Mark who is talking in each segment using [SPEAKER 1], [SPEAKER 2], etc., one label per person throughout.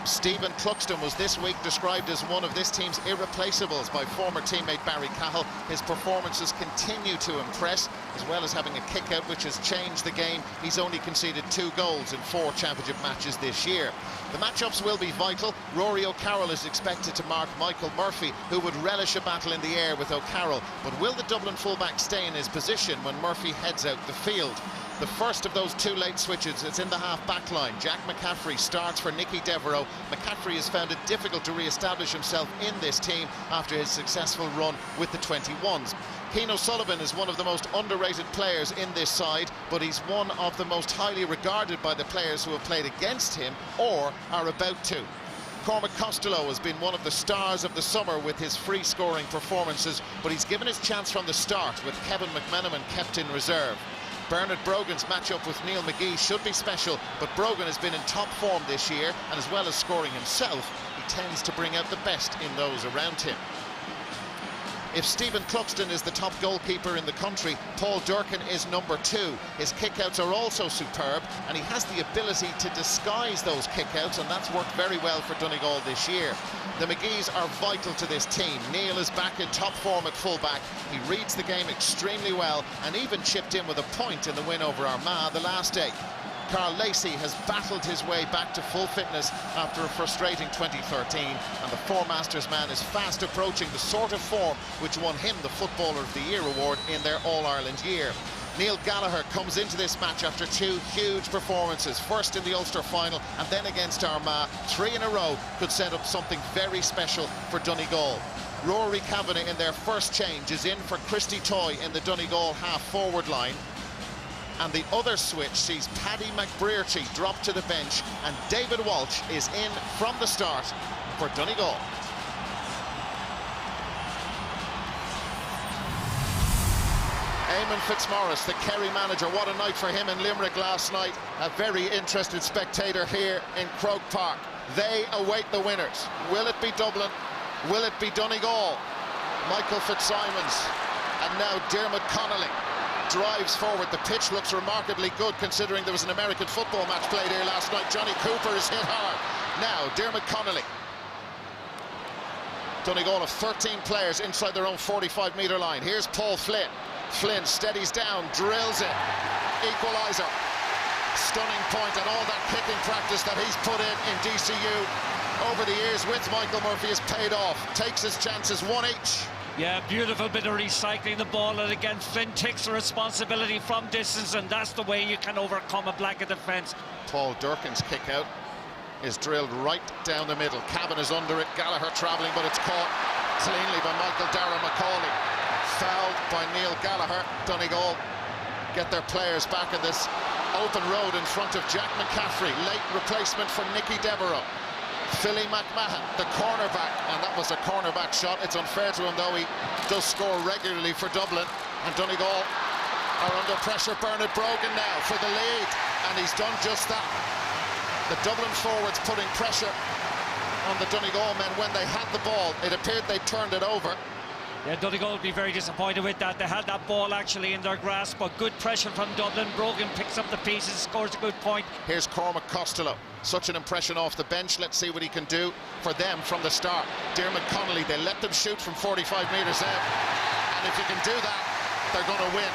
[SPEAKER 1] Stephen Cluxton was this week described as one of this team's irreplaceables by former teammate Barry Cahill. His performances continue to impress, as well as having a kick-out which has changed the game. He's only conceded 2 goals in 4 championship matches this year. The matchups will be vital. Rory O'Carroll is expected to mark Michael Murphy, who would relish a battle in the air with O'Carroll. But will the Dublin fullback stay in his position when Murphy heads out the field? The first of those 2 late switches is in the half-back line. Jack McCaffrey starts for Nicky Devereux. McCaffrey has found it difficult to re-establish himself in this team after his successful run with the 21s. Keane O'Sullivan is one of the most underrated players in this side, but he's one of the most highly regarded by the players who have played against him or are about to. Cormac Costello has been one of the stars of the summer with his free-scoring performances, but he's given his chance from the start with Kevin McMenamin kept in reserve. Bernard Brogan's matchup with Neil McGee should be special, but Brogan has been in top form this year, and as well as scoring himself, he tends to bring out the best in those around him. If Stephen Cluxton is the top goalkeeper in the country, Paul Durcan is number 2. His kickouts are also superb, and he has the ability to disguise those kickouts, and that's worked very well for Donegal this year. The McGees are vital to this team. Neil is back in top form at fullback. He reads the game extremely well and even chipped in with a point in the win over Armagh the last day. Carl Lacey has battled his way back to full fitness after a frustrating 2013, and the Four Masters man is fast approaching the sort of form which won him the Footballer of the Year award in their All-Ireland year. Neil Gallagher comes into this match after 2 huge performances, first in the Ulster final and then against Armagh. 3 in a row could set up something very special for Donegal. Rory Kavanagh in their first change is in for Christy Toy in the Donegal half-forward line. And the other switch sees Paddy McBrearty drop to the bench, and David Walsh is in from the start for Donegal. Eamon Fitzmaurice, the Kerry manager, what a night for him in Limerick last night. A very interested spectator here in Croke Park. They await the winners. Will it be Dublin? Will it be Donegal? Michael Fitzsimons, and now Dermot Connolly drives forward. The pitch looks remarkably good considering there was an American football match played here last night. Johnny Cooper is hit hard. Now Dermot Connolly. Donegal have 13 players inside their own 45-metre line. Here's Paul Flynn. Flynn steadies down, drills it. Equaliser. Stunning point, and all that kicking practice that he's put in DCU over the years with Michael Murphy has paid off. Takes his chances, 1 each.
[SPEAKER 2] Yeah, beautiful bit of recycling the ball, and again Flynn takes the responsibility from distance, and that's the way you can overcome a blanket defence. Paul Durcan's kick out is drilled right down the middle. Cavan is under it, Gallagher travelling, but it's caught cleanly by Michael Darragh Macaulay. Fouled by Neil Gallagher. Donegal get their players back in this open road in front of Jack McCaffrey. Late replacement for Nicky Devereux. Philly McMahon, the cornerback, and that was a cornerback shot. It's unfair to him, though. He does score regularly for Dublin, and Donegal are under pressure. Bernard Brogan now for the lead, and he's done just that. The Dublin forwards putting pressure on the Donegal men when they had the ball. It appeared they turned it over.
[SPEAKER 3] Yeah, Donegal will be very disappointed with that. They had that ball actually in their grasp, but good pressure from Dublin. Brogan picks up the pieces, scores a good point.
[SPEAKER 1] Here's Cormac Costello. Such an impression off the bench. Let's see what he can do for them from the start. Dermot Connolly, they let them shoot from 45 metres out. And if you can do that, they're going to win.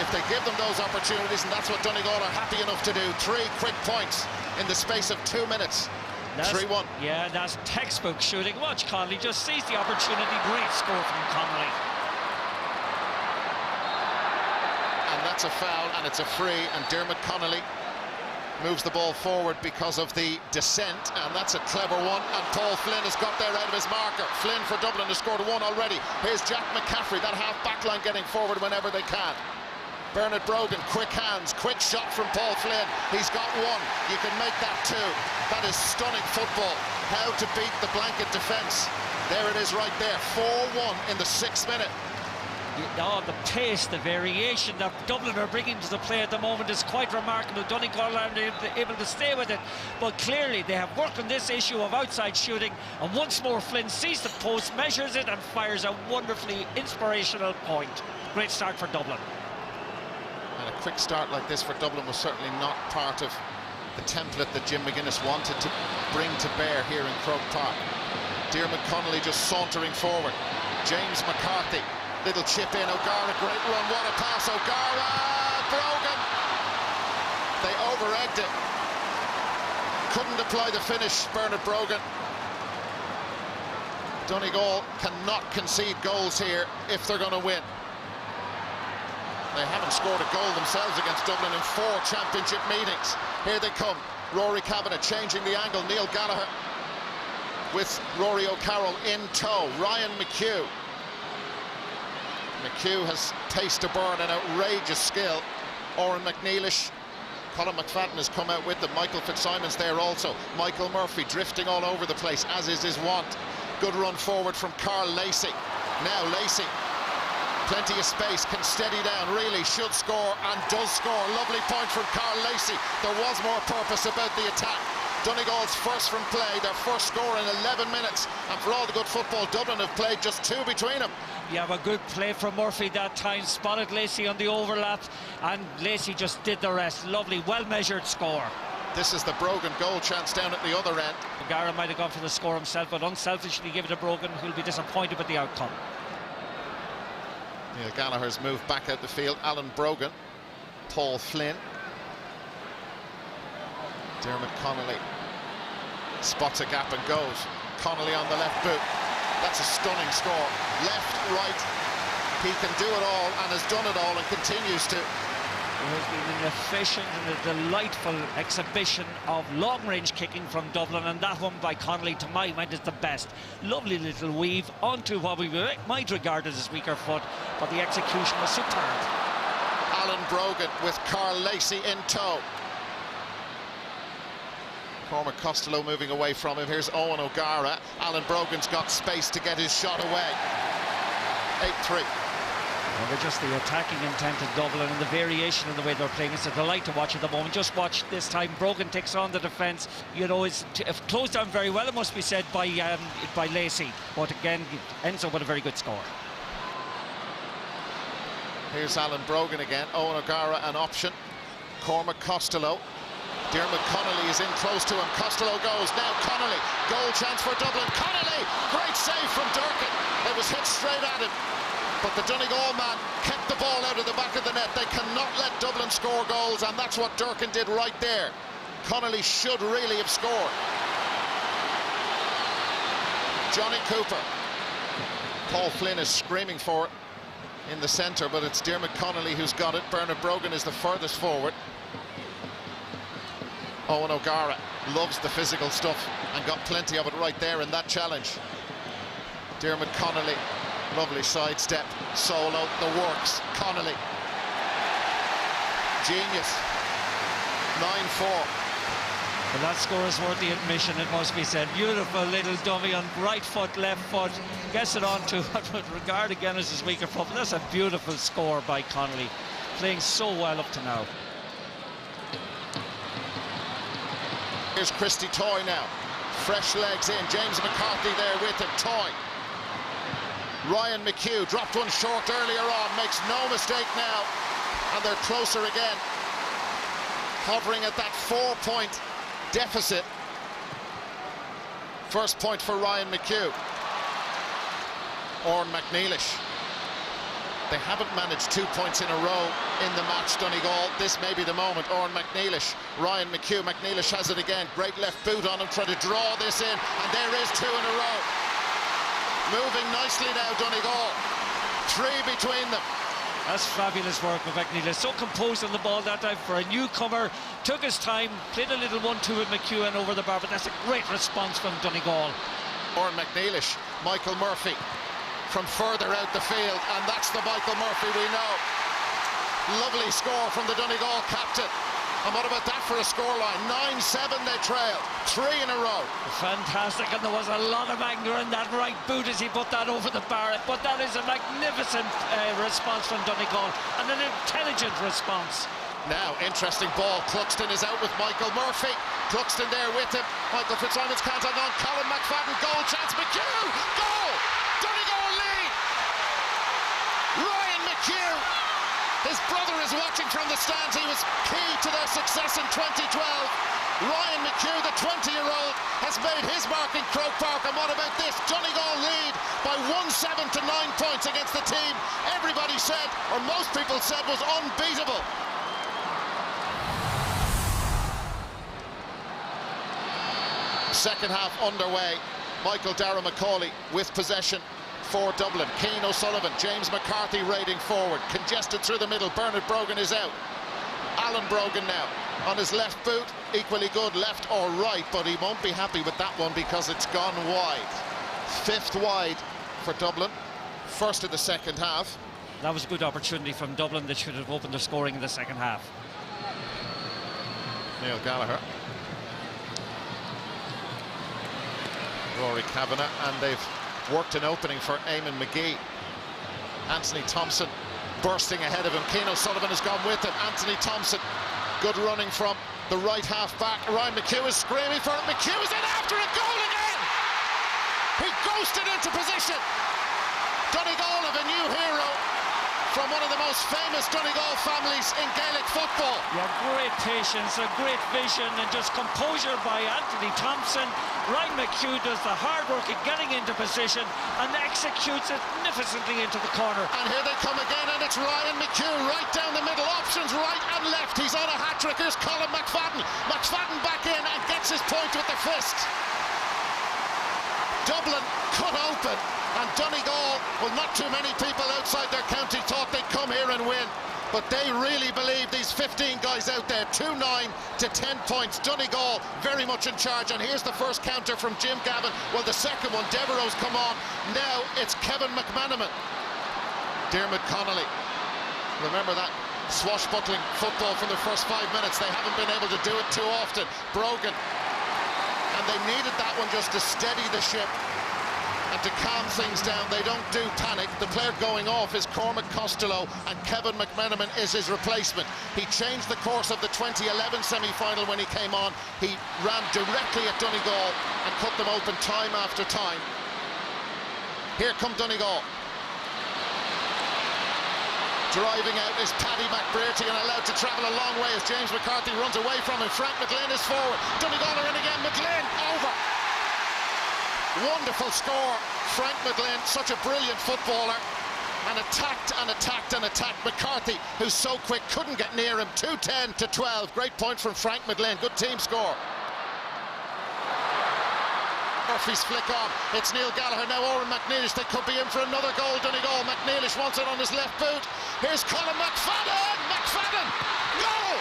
[SPEAKER 1] If they give them those opportunities, and that's what Donegal are happy enough to do. 3 quick points in the space of 2 minutes. 3-1.
[SPEAKER 3] Yeah, that's textbook shooting. Watch Connolly, just sees the opportunity. Great score from Connolly.
[SPEAKER 1] And that's a foul, and it's a free, and Dermot Connolly moves the ball forward because of the descent, and that's a clever one, and Paul Flynn has got there out of his marker. Flynn for Dublin has scored 1 already. Here's Jack McCaffrey, that half-back line getting forward whenever they can. Bernard Brogan, quick hands, quick shot from Paul Flynn. He's got 1. You can make that 2. That is stunning football. How to beat the blanket defence. There it is right there. 4-1 in the 6th minute.
[SPEAKER 3] Oh, the pace, the variation that Dublin are bringing to the play at the moment is quite remarkable. Donegal aren't able to stay with it, but clearly they have worked on this issue of outside shooting, and once more Flynn sees the post, measures it and fires a wonderfully inspirational point. Great start for Dublin.
[SPEAKER 1] And a quick start like this for Dublin was certainly not part of The template that Jim McGuinness wanted to bring to bear here in Croke Park. Diarmuid Connolly just sauntering forward. James McCarthy, little chip in. O'Gara, great run, what a pass. O'Gara, Brogan. They over-egged it. Couldn't apply the finish, Bernard Brogan. Donegal cannot concede goals here if they're going to win. They haven't scored a goal themselves against Dublin in 4 championship meetings. Here they come. Rory Kavanagh changing the angle. Neil Gallagher with Rory O'Carroll in tow. Ryan McHugh. McHugh has pace to burn and outrageous skill. Oran McNeilish. Colin McFadden has come out with them. Michael Fitzsimon's there also. Michael Murphy drifting all over the place, as is his wont. Good run forward from Carl Lacey. Now Lacey, plenty of space, can steady down, really should score and does score. Lovely point from Carl Lacey. There was more purpose about the attack. Donegal's first from play, their first score in 11 minutes. And for all the good football Dublin have played, just 2 between them.
[SPEAKER 3] Yeah, a good play from Murphy that time. Spotted Lacey on the overlap, and Lacey just did the rest. Lovely, well-measured score.
[SPEAKER 1] This is the Brogan goal chance down at the other end.
[SPEAKER 3] O'Gara might have gone for the score himself, but unselfishly give it to Brogan, who'll be disappointed with the outcome.
[SPEAKER 1] Neil Gallagher's moved back out the field. Alan Brogan, Paul Flynn. Diarmuid Connolly spots a gap and goes. Connolly on the left boot. That's a stunning score. Left, right. He can do it all and has done it all and continues to.
[SPEAKER 3] It has been an efficient and a delightful exhibition of long-range kicking from Dublin, and that one by Connolly, to my mind, is the best. Lovely little weave onto what we might regard as his weaker foot, but the execution was superb.
[SPEAKER 1] Alan Brogan with Carl Lacey in tow. Cormac Costello moving away from him. Here's Owen O'Gara. Alan Brogan's got space to get his shot away. 8-3.
[SPEAKER 3] Well, they're just the attacking intent of Dublin and the variation in the way they're playing. It's a delight to watch at the moment. Just watch this time. Brogan takes on the defence. You know, it's closed down very well, it must be said, by Lacey. But again, it ends up with a very good score.
[SPEAKER 1] Here's Alan Brogan again. Owen O'Gara an option. Cormac Costello. Diarmuid Connolly is in close to him. Costello goes. Now Connolly. Goal chance for Dublin. Connolly! Great save from Durkin. It was hit straight at him. But the Donegal man kept the ball out of the back of the net. They cannot let Dublin score goals, and that's what Durkin did right there. Connolly should really have scored. Johnny Cooper. Paul Flynn is screaming for it in the centre, but it's Diarmuid Connolly who's got it. Bernard Brogan is the furthest forward. Owen O'Gara loves the physical stuff and got plenty of it right there in that challenge. Diarmuid Connolly, lovely sidestep, solo, the works. Connolly, genius. 9-4.
[SPEAKER 3] Well, that score is worth the admission, it must be said. Beautiful little dummy on right foot, left foot. Gets it on to what would regard again as his weaker foot. But that's a beautiful score by Connolly, playing so well up to now.
[SPEAKER 1] Here's Christy Toy now. Fresh legs in. James McCarthy there with him. Toy. Ryan McHugh dropped one short earlier on. Makes no mistake now. And they're closer again. Hovering at that 4-point deficit. First point for Ryan McHugh. Oran McNeilish. They haven't managed 2 points in a row in the match, Donegal. This may be the moment. Oran McNeilish, Ryan McHugh. McNeilish has it again. Great left boot on him, trying to draw this in. And there is 2 in a row. Moving nicely now, Donegal. 3 between them.
[SPEAKER 3] That's fabulous work with McNeilish. So composed on the ball that time for a newcomer. Took his time, played a little 1-2 with McHugh and over the bar, but that's a great response from Donegal.
[SPEAKER 1] Oran McNeilish, Michael Murphy from further out the field, and that's the Michael Murphy we know. Lovely score from the Donegal captain. And what about that for a scoreline? 9-7 they trail. 3 in a row.
[SPEAKER 3] Fantastic, and there was a lot of anger in that right boot as he put that over the bar. But that is a magnificent response from Donegal, and an intelligent response.
[SPEAKER 1] Now, interesting ball. Cluxton is out with Michael Murphy. Cluxton there with him. Michael Fitzsimon's can't hang on. Colin McFadden, goal chance. McHugh, goal! Donegal lead! Ryan McHugh. His brother is watching from the stands. He was key to their success in 2012. Ryan McHugh, the 20-year-old, has made his mark in Croke Park. And what about this? Donegal lead by 1-7 to 9 points against the team everybody said, or most people said, was unbeatable. Second half underway. Michael Dara-McCauley with possession for Dublin. Keane O'Sullivan, James McCarthy raiding forward, congested through the middle. Bernard Brogan is out. Alan Brogan now on his left boot, equally good left or right, but he won't be happy with that one because it's gone wide. Fifth wide for Dublin, first of the second half.
[SPEAKER 3] That was a good opportunity from Dublin that should have opened their scoring in the second half.
[SPEAKER 1] Neil Gallagher, Rory Kavanagh, and they've worked an opening for Eamon McGee. Anthony Thompson bursting ahead of him. Keane O'Sullivan has gone with him. Anthony Thompson, good running from the right half back. Ryan McHugh is screaming for it. McHugh is in after it, goal again! He ghosted into position. Donegal have a new hero from one of the most famous Donegal families in Gaelic football.
[SPEAKER 3] Yeah, great patience, a great vision, and just composure by Anthony Thompson. Ryan McHugh does the hard work in getting into position and executes it magnificently into the corner.
[SPEAKER 1] And here they come again, and it's Ryan McHugh right down the middle, options right and left. He's on a hat-trick. Here's Colin McFadden. McFadden back in and gets his point with the fist. Dublin cut open, and Donegal, well, not too many people outside their county thought they'd come here and win, but they really believe, these 15 guys out there. 2-9 to 10 points. Donegal very much in charge, and here's the first counter from Jim Gavin. Well, the second one, Devereaux's come on. Now it's Kevin McManaman. Dermot Connolly, remember that swashbuckling football from the first 5 minutes. They haven't been able to do it too often. Brogan, and they needed that one just to steady the ship and to calm things down. They don't do panic. The player going off is Cormac Costello, and Kevin McManaman is his replacement. He changed the course of the 2011 semi-final when he came on. He ran directly at Donegal and cut them open time after time. Here come Donegal. Driving out is Paddy McBrearty, and allowed to travel a long way as James McCarthy runs away from him. Frank McGlynn is forward. Donegal are in again. McGlynn over. Wonderful score. Frank McGlynn, such a brilliant footballer, and attacked and attacked and attacked. McCarthy, who's so quick, couldn't get near him. 2-10 to 12. Great point from Frank McGlynn. Good team score. Murphy's flick on. It's Neil Gallagher. Now Oran McNeilish. They could be in for another goal. Donegal. McNeilish wants it on his left boot. Here's Colin McFadden. McFadden. Goal!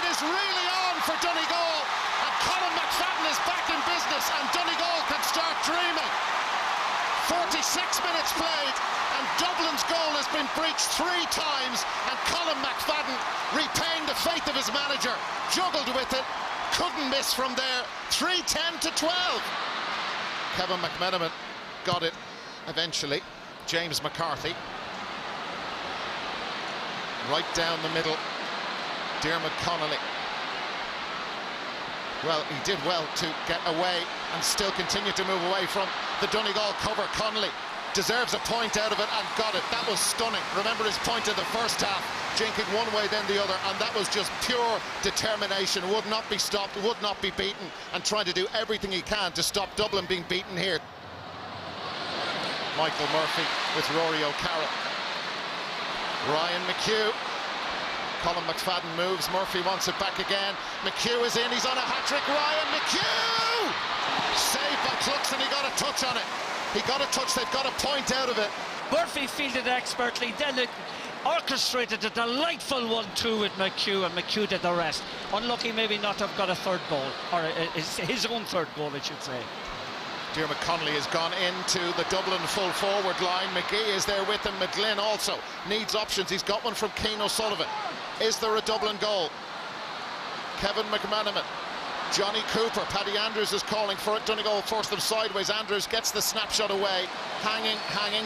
[SPEAKER 1] It is really on for Donegal. And Colin McFadden is back in business, and Donegal can start dreaming. 46 minutes played, and Dublin's goal has been breached 3 times, and Colin McFadden, repaying the faith of his manager, juggled with it, couldn't miss from there. 3-10 to 12. Kevin McManaman got it eventually. James McCarthy right down the middle. Dermot Connolly, well, he did well to get away and still continue to move away from the Donegal cover. Connolly deserves a point out of it and got it. That was stunning. Remember his point in the first half, jinking one way then the other, and that was just pure determination. Would not be stopped, would not be beaten, and trying to do everything he can to stop Dublin being beaten here. Michael Murphy with Rory O'Carroll. Ryan McHugh. Colin McFadden moves. Murphy wants it back again. McHugh is in. He's on a hat-trick. Ryan McHugh! Saved by Cluxton. He got a touch on it. He got a touch. They've got a point out of it.
[SPEAKER 3] Murphy fielded expertly, then it orchestrated a delightful 1-2 with McHugh, and McHugh did the rest. Unlucky maybe not to have got a third goal, or his own third goal, I should say.
[SPEAKER 1] Dermot Connolly has gone into the Dublin full forward line. McGee is there with him. McGlynn also needs options. He's got one from Keane O'Sullivan. Is there a Dublin goal? Kevin McManaman, Johnny Cooper, Paddy Andrews is calling for it. Donegal forced them sideways. Andrews gets the snapshot away. Hanging.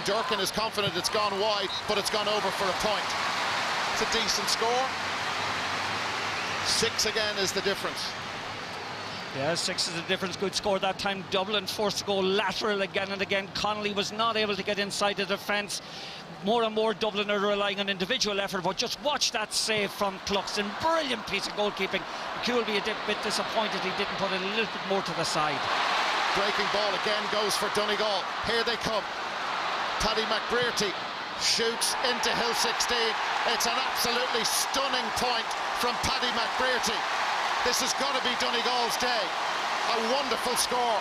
[SPEAKER 1] Durkin is confident it's gone wide, but it's gone over for a point. It's a decent score. 6 again is the difference.
[SPEAKER 3] Yeah, 6 is the difference. Good score that time. Dublin forced to go lateral again and again. Connolly was not able to get inside the defence. More and more Dublin are relying on individual effort, but just watch that save from Cluxton. Brilliant piece of goalkeeping. McHugh will be a bit disappointed he didn't put it a little bit more to the side.
[SPEAKER 1] Breaking ball again goes for Donegal. Here they come. Paddy McBrearty shoots into Hill 16. It's an absolutely stunning point from Paddy McBrearty. This has got to be Donegal's day. A wonderful score.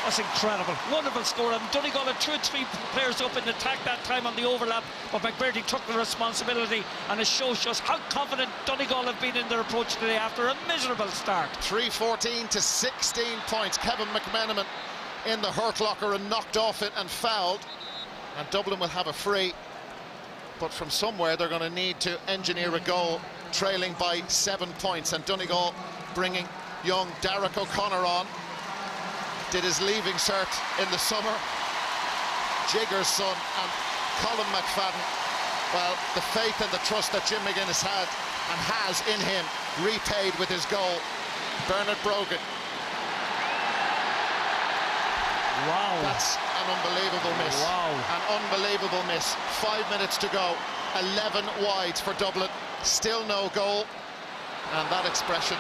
[SPEAKER 3] That's incredible. Wonderful score. And Donegal had 2 or 3 players up in attack that time on the overlap, but McBrearty took the responsibility, and it shows just how confident Donegal have been in their approach today after a miserable start.
[SPEAKER 1] 3-14 to 16 points. Kevin McMenamin in the hurt locker and knocked off it and fouled. And Dublin will have a free, but from somewhere they're going to need to engineer a goal, trailing by 7 points. And Donegal bringing young Derek O'Connor on. Did his leaving cert in the summer. Jigger's son and Colin McFadden. Well, the faith and the trust that Jim McGuinness had and has in him repaid with his goal. Bernard Brogan.
[SPEAKER 3] Wow.
[SPEAKER 1] That's an unbelievable miss.
[SPEAKER 3] Wow.
[SPEAKER 1] An unbelievable miss. 5 minutes to go. 11 wides for Dublin. Still no goal. And that expression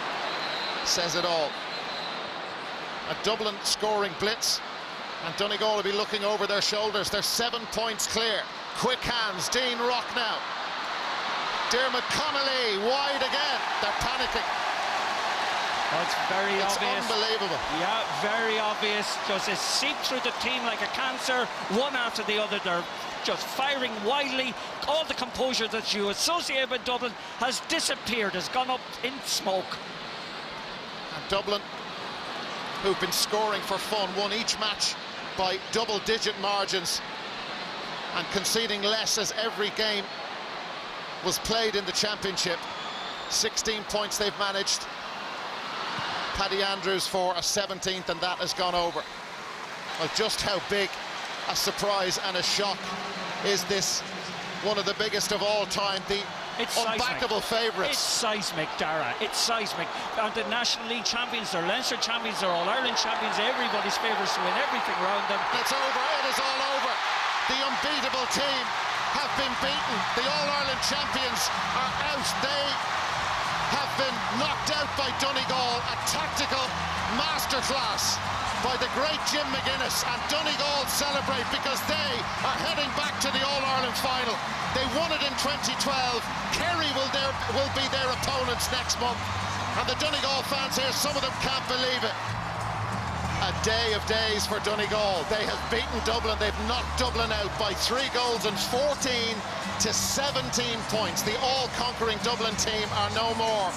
[SPEAKER 1] says it all. A Dublin scoring blitz, and Donegal will be looking over their shoulders. They're 7 points clear. Quick hands, Dean Rock now. Dermot Connolly wide again. They're panicking.
[SPEAKER 3] Oh, it's very obvious.
[SPEAKER 1] It's unbelievable.
[SPEAKER 3] Yeah, very obvious. Just it seeped through the team like a cancer, one after the other. They're just firing wildly. All the composure that you associate with Dublin has disappeared, has gone up in smoke.
[SPEAKER 1] And Dublin, who've been scoring for fun, won each match by double-digit margins and conceding less as every game was played in the championship. 16 points they've managed. Paddy Andrews for a 17th, and that has gone over. Well, just how big a surprise and a shock is this? One of the biggest of all time, the unbackable favourites.
[SPEAKER 3] It's seismic, Dara. It's seismic. Are the National League champions, they're Leinster champions, they're All-Ireland champions, everybody's favourites to win everything around them.
[SPEAKER 1] It's over, it is all over. The unbeatable team have been beaten. The All-Ireland champions are out. They have been knocked out by Donegal. A tactical masterclass by the great Jim McGuinness, and Donegal celebrate because they are heading back to the All-Ireland final. They won it in 2012. Kerry will be their opponents next month, and the Donegal fans here, some of them can't believe it. A day of days for Donegal. They have beaten Dublin. They've knocked Dublin out by 3 goals and 14 to 17 points. The all-conquering Dublin team are no more.